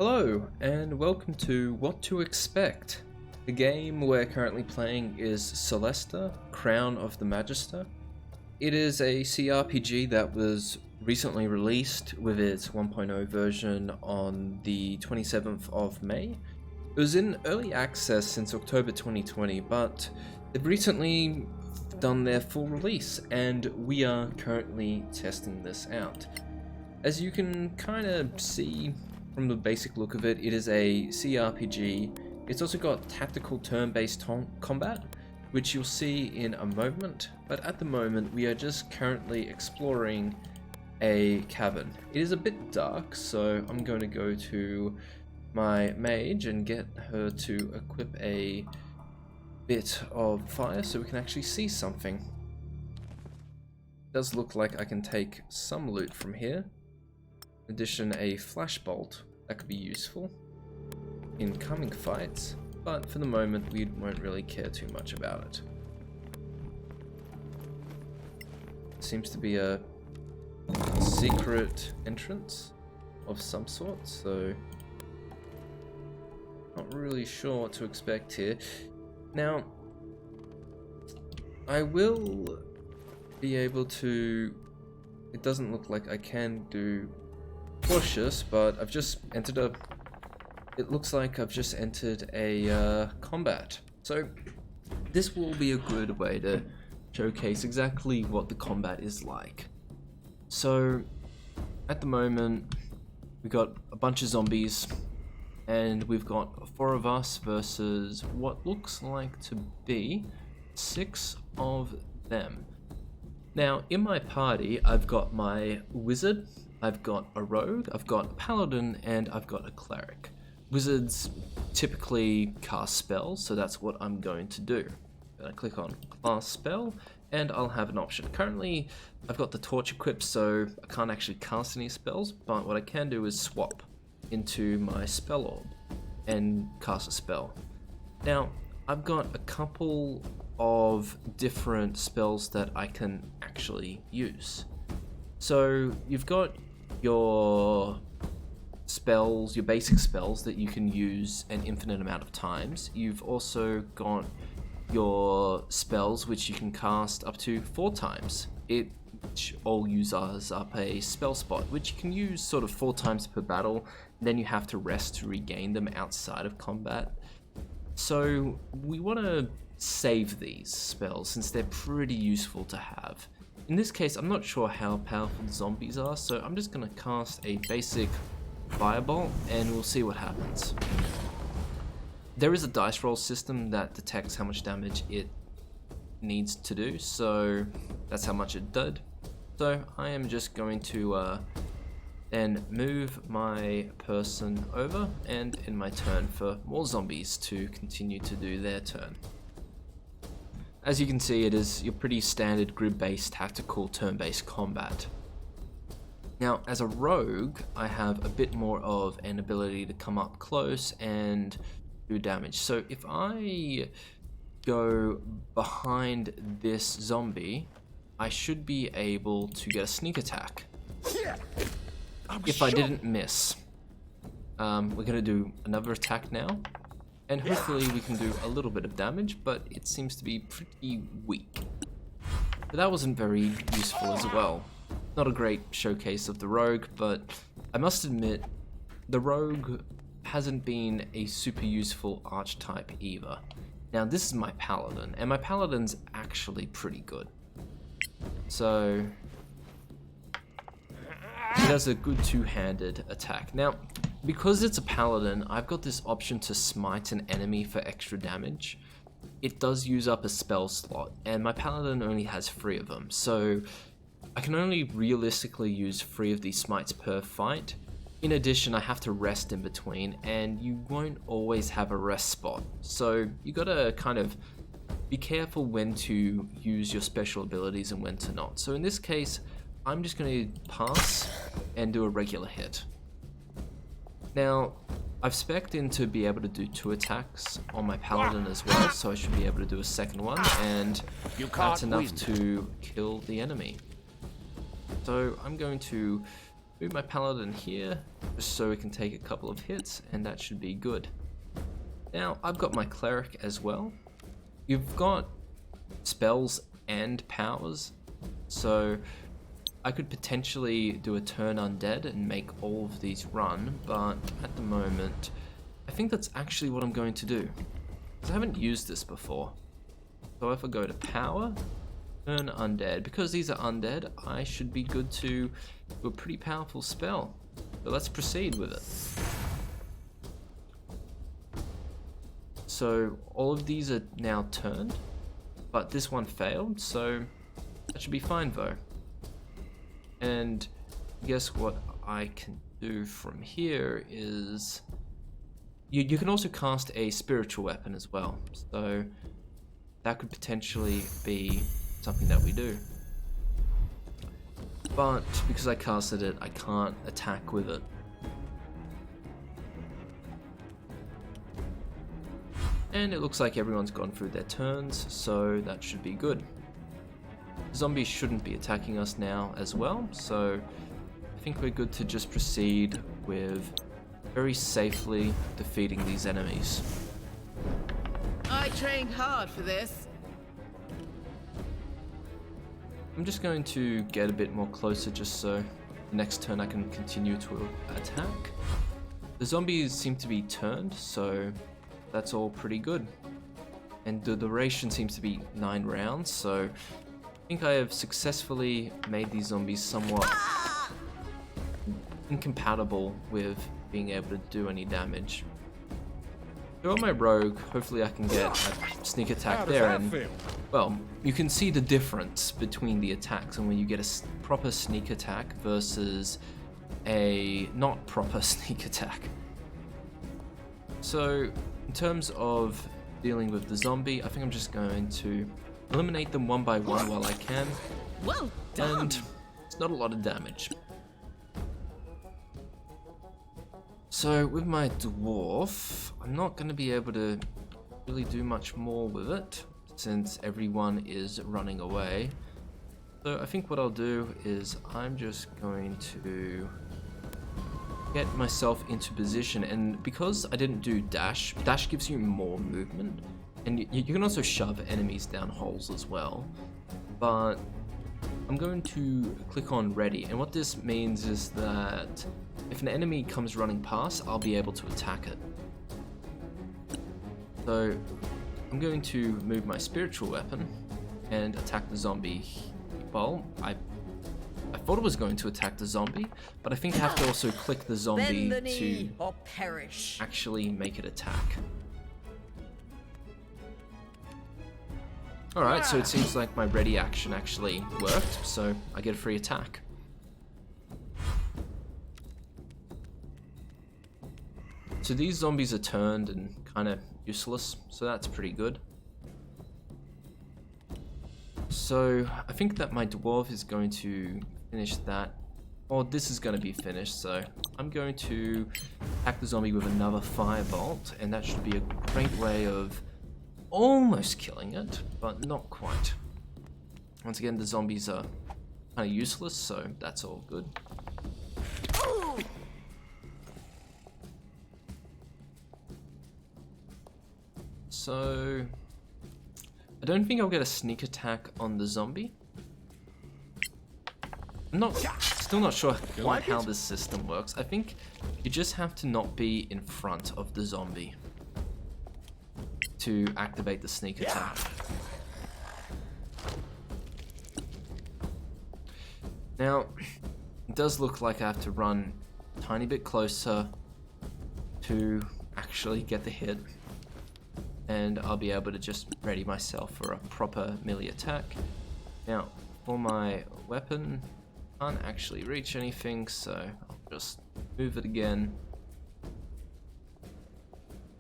Hello, and welcome to What to Expect. The game we're currently playing is Solasta, Crown of the Magister. It is a CRPG that was recently released with its 1.0 version on the 27th of May. It was in early access since October 2020, but they've recently done their full release, and we are currently testing this out. As you can kind of see from the basic look of it, it is a CRPG. It's also got tactical turn-based combat, which you'll see in a moment, but at the moment we are just currently exploring a cavern. It is a bit dark, so I'm going to go to my mage and get her to equip a bit of fire so we can actually see something. It does look like I can take some loot from here. In addition, a flashbolt that could be useful in coming fights, but for the moment we won't really care too much about it. Seems to be a secret entrance of some sort, so not really sure what to expect here. Now, I will be able to, it doesn't look like I can do cautious, but I've just entered it looks like I've just entered a combat. So this will be a good way to showcase exactly what the combat is like. So at the moment we've got a bunch of zombies and we've got 4 of us versus what looks like to be 6 of them. Now in my party I've got my wizard, I've got a rogue, I've got a paladin, and I've got a cleric. Wizards typically cast spells, so that's what I'm going to do. I click on class spell, and I'll have an option. Currently, I've got the torch equipped, so I can't actually cast any spells, but what I can do is swap into my spell orb and cast a spell. Now, I've got a couple of different spells that I can actually use. So you've got your spells, your basic spells that you can use an infinite amount of times. You've also got your spells which you can cast up to 4 times. Which all uses up a spell spot, which you can use sort of 4 times per battle, and then you have to rest to regain them outside of combat. So we want to save these spells since they're pretty useful to have. In this case, I'm not sure how powerful the zombies are, so I'm just going to cast a basic fireball and we'll see what happens. There is a dice roll system that detects how much damage it needs to do, so that's how much it did. So I am just going to then move my person over and in my turn for more zombies to continue to do their turn. As you can see, it is your pretty standard grid-based tactical turn-based combat. Now, as a rogue, I have a bit more of an ability to come up close and do damage. So if I go behind this zombie, I should be able to get a sneak attack. If I didn't miss. We're going to do another attack now. And hopefully we can do a little bit of damage, but it seems to be pretty weak. But that wasn't very useful as well. Not a great showcase of the rogue, but I must admit, the rogue hasn't been a super useful archetype either. Now this is my paladin, and my paladin's actually pretty good. So he does a good two-handed attack. Now, because it's a paladin, I've got this option to smite an enemy for extra damage. It does use up a spell slot, and my paladin only has 3 of them, so I can only realistically use 3 of these smites per fight. In addition, I have to rest in between, and you won't always have a rest spot, so you gotta kind of be careful when to use your special abilities and when to not. So in this case, I'm just going to pass and do a regular hit. Now, I've spec'd in to be able to do 2 attacks on my paladin as well, so I should be able to do a second one, and that's enough to kill the enemy. So I'm going to move my paladin here, just so we can take a couple of hits, and that should be good. Now, I've got my cleric as well. You've got spells and powers, so I could potentially do a turn undead and make all of these run, but at the moment, I think that's actually what I'm going to do, because I haven't used this before. So if I go to power, turn undead, because these are undead, I should be good to do a pretty powerful spell. So let's proceed with it. So all of these are now turned, but this one failed, so that should be fine though. And guess what I can do from here is you can also cast a spiritual weapon as well, so that could potentially be something that we do. But because I casted it, I can't attack with it. And it looks like everyone's gone through their turns, so that should be good. Zombies shouldn't be attacking us now as well, so I think we're good to just proceed with very safely defeating these enemies. I trained hard for this. I'm just going to get a bit more closer just so next turn I can continue to attack. The zombies seem to be turned, so that's all pretty good. And the duration seems to be 9 rounds, so I think I have successfully made these zombies somewhat incompatible with being able to do any damage. So on my rogue, hopefully I can get a sneak attack there, and well, you can see the difference between the attacks and when you get a proper sneak attack versus a not proper sneak attack. So in terms of dealing with the zombie, I think I'm just going to eliminate them one by one while I can. Well done. And it's not a lot of damage. So with my dwarf, I'm not going to be able to really do much more with it since everyone is running away. So I think what I'll do is I'm just going to get myself into position, and because I didn't do dash gives you more movement, and you can also shove enemies down holes as well, but I'm going to click on ready, and what this means is that if an enemy comes running past, I'll be able to attack it. So I'm going to move my spiritual weapon and attack the zombie. Well, I thought it was going to attack the zombie, but I think I have to also click the zombie Bend the knee to or perish. actually make it attack. Alright, so it seems like my ready action actually worked, so I get a free attack. So these zombies are turned and kind of useless, so that's pretty good. So I think that my dwarf is going to finish that. Or this is going to be finished, so I'm going to attack the zombie with another firebolt, and that should be a great way of almost killing it, but not quite. Once again, the zombies are kind of useless, so that's all good. So I don't think I'll get a sneak attack on the zombie. I'm still not sure quite how this system works. I think you just have to not be in front of the zombie to activate the sneak attack. Now, it does look like I have to run a tiny bit closer to actually get the hit, and I'll be able to just ready myself for a proper melee attack. Now, for my weapon, I can't actually reach anything, so I'll just move it again,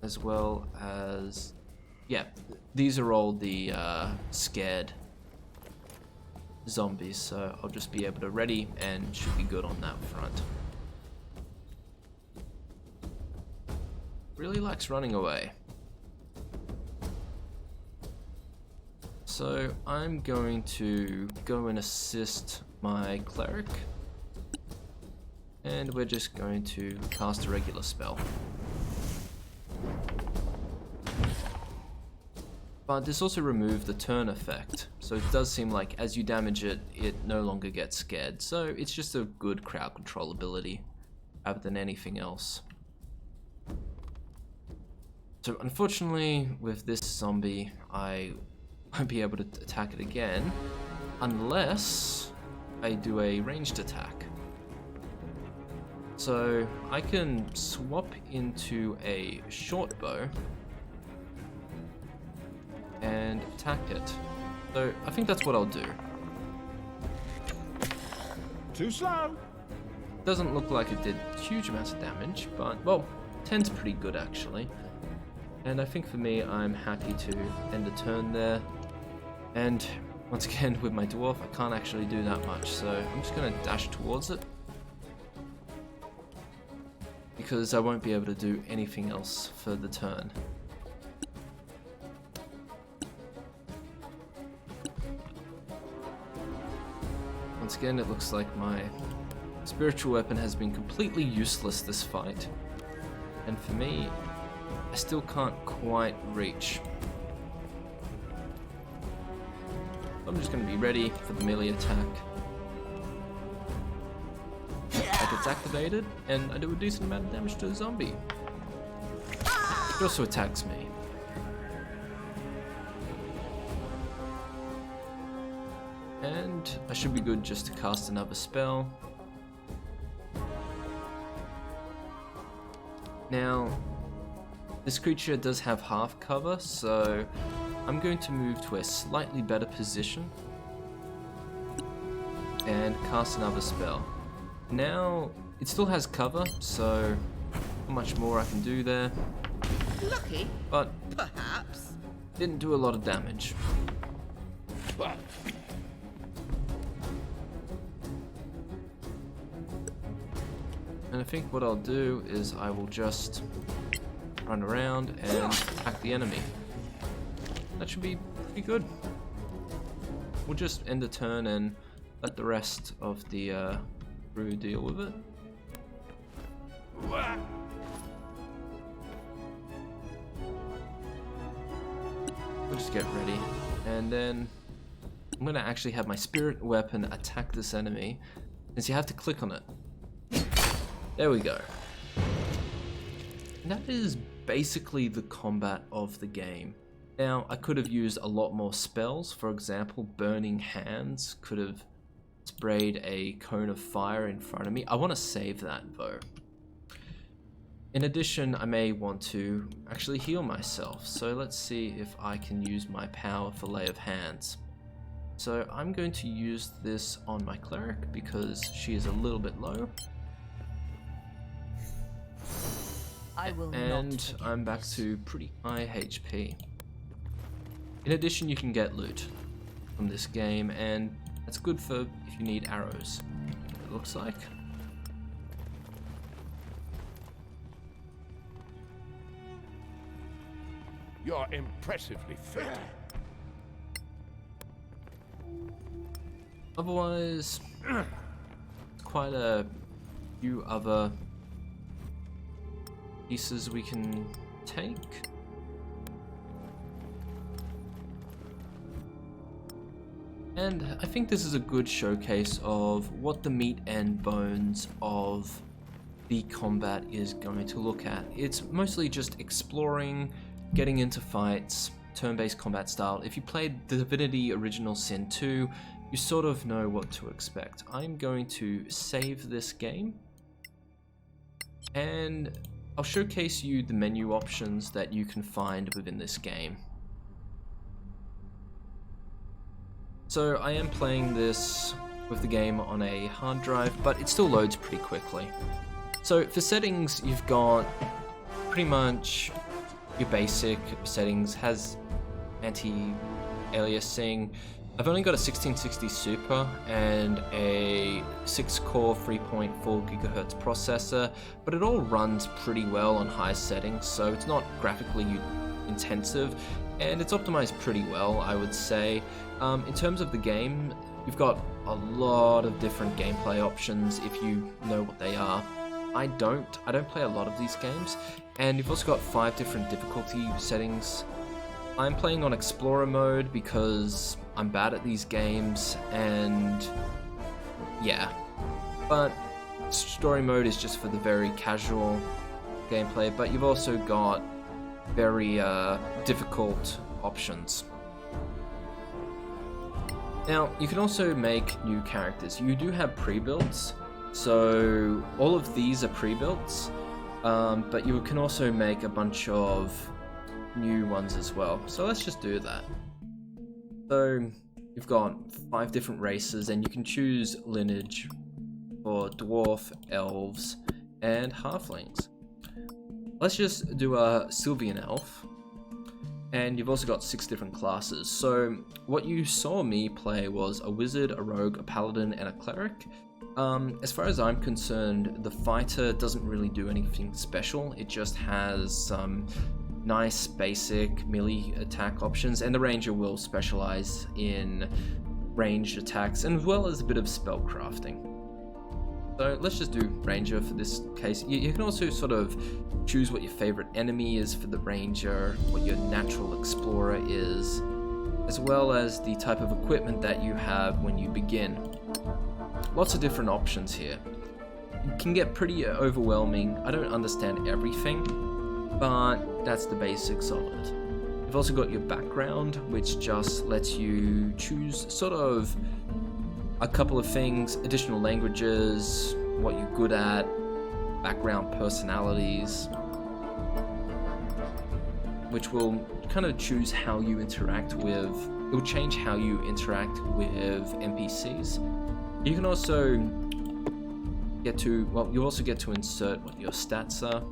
as well as, yeah, these are all the scared zombies, so I'll just be able to ready and should be good on that front. Really likes running away. So I'm going to go and assist my cleric. And we're just going to cast a regular spell. But this also removed the turn effect, so it does seem like as you damage it, it no longer gets scared. So it's just a good crowd control ability, rather than anything else. So unfortunately, with this zombie, I won't be able to attack it again, unless I do a ranged attack. So I can swap into a short bow and attack it. So I think that's what I'll do. Too slow. Doesn't look like it did huge amounts of damage, but well, 10's pretty good actually. And I think for me, I'm happy to end a turn there. And once again, with my dwarf, I can't actually do that much, so I'm just gonna dash towards it, because I won't be able to do anything else for the turn. Once again, it looks like my spiritual weapon has been completely useless this fight. And for me, I still can't quite reach. I'm just going to be ready for the melee attack. Like it's activated, and I do a decent amount of damage to the zombie. It also attacks me. And I should be good just to cast another spell. Now, this creature does have half cover, so I'm going to move to a slightly better position and cast another spell. Now, it still has cover, so not much more I can do there. Lucky, But perhaps. didn't do a lot of damage. And I think what I'll do is I will just run around and attack the enemy. That should be pretty good. We'll just end the turn and let the rest of the crew deal with it. We'll just get ready, and then I'm gonna actually have my spirit weapon attack this enemy, since you have to click on it. There we go. And that is basically the combat of the game. Now, I could have used a lot more spells. For example, Burning Hands could have sprayed a cone of fire in front of me. I want to save that though. In addition, I may want to actually heal myself. So let's see if I can use my power for Lay of Hands. So I'm going to use this on my cleric because she is a little bit low. I will And not forget I'm back this. to pretty high HP. In addition, you can get loot from this game, and that's good for if you need arrows, it looks like. You're impressively fit. Otherwise, quite a few other pieces we can take. And I think this is a good showcase of what the meat and bones of the combat is going to look at. It's mostly just exploring, getting into fights, turn-based combat style. If you played Divinity Original Sin 2, you sort of know what to expect. I'm going to save this game, and I'll showcase you the menu options that you can find within this game. So I am playing this with the game on a hard drive, but it still loads pretty quickly. So for settings, you've got pretty much your basic settings, has anti-aliasing. I've only got a 1660 Super and a 6-core 3.4 GHz processor, but it all runs pretty well on high settings, so it's not graphically intensive, and it's optimized pretty well, I would say. In terms of the game, you've got a lot of different gameplay options if you know what they are. I don't play a lot of these games, and you've also got 5 different difficulty settings. I'm playing on Explorer mode because I'm bad at these games, and yeah. But story mode is just for the very casual gameplay, but you've also got very difficult options. Now, you can also make new characters. You do have pre-builds, so all of these are pre-builds, but you can also make a bunch of new ones as well. So let's just do that. So you've got 5 different races, and you can choose lineage for dwarf, elves, and halflings. Let's just do a Sylvian elf. And you've also got 6 different classes. So what you saw me play was a wizard, a rogue, a paladin, and a cleric. As far as I'm concerned, the fighter doesn't really do anything special. It just has some nice basic melee attack options, and the ranger will specialize in ranged attacks and as well as a bit of spell crafting. So let's just do ranger for this case. You can also sort of choose what your favorite enemy is for the ranger, what your natural explorer is, as well as the type of equipment that you have when you begin. Lots of different options here. It can get pretty overwhelming. I don't understand everything, but that's the basics of it. You've also got your background, which just lets you choose sort of a couple of things: additional languages, what you're good at, background personalities, which will kind of choose how you interact with, it will change how you interact with NPCs. You can also get to, well, you also get to insert what your stats are.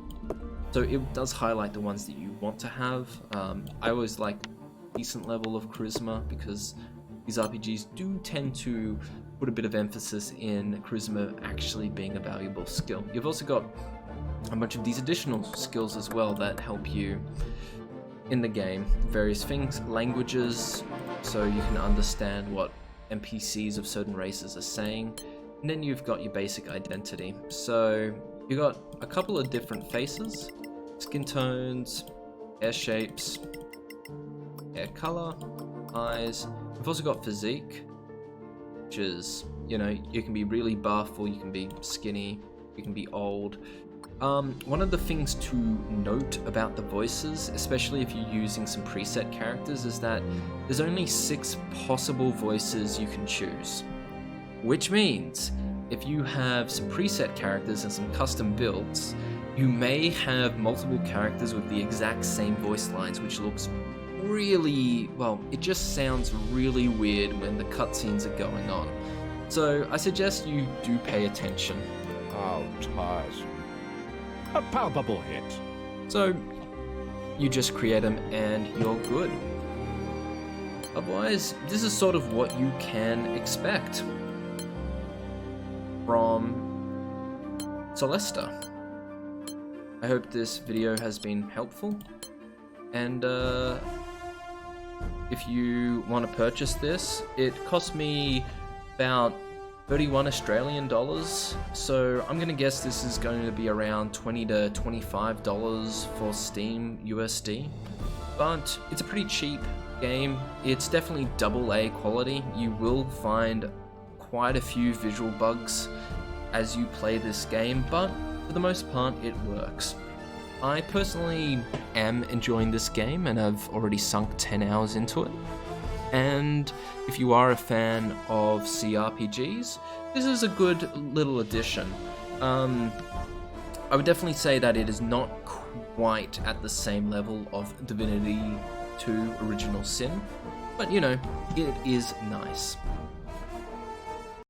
So it does highlight the ones that you want to have. I always like decent level of charisma because these RPGs do tend to put a bit of emphasis in charisma actually being a valuable skill. You've also got a bunch of these additional skills as well that help you in the game. Various things, languages, so you can understand what NPCs of certain races are saying. And then you've got your basic identity. So you've got a couple of different faces, skin tones, hair shapes, hair color, eyes. We've also got physique, which is, you know, you can be really buff or you can be skinny, you can be old. One of the things to note about the voices, especially if you're using some preset characters, is that there's only 6 possible voices you can choose. Which means, if you have some preset characters and some custom builds, you may have multiple characters with the exact same voice lines, which looks really, well, it just sounds really weird when the cutscenes are going on. So I suggest you do pay attention. How tiresome. A palpable hit. So you just create them and you're good. Otherwise, this is sort of what you can expect from Solasta. I hope this video has been helpful, and if you want to purchase this, it cost me about 31 Australian dollars, so I'm gonna guess this is going to be around $20 to $25 for Steam USD, but it's a pretty cheap game. It's definitely AA quality. You will find quite a few visual bugs as you play this game, but for the most part it works. I personally am enjoying this game and I've already sunk 10 hours into it. And if you are a fan of CRPGs, this is a good little addition. I would definitely say that it is not quite at the same level of Divinity 2 Original Sin, but you know, it is nice.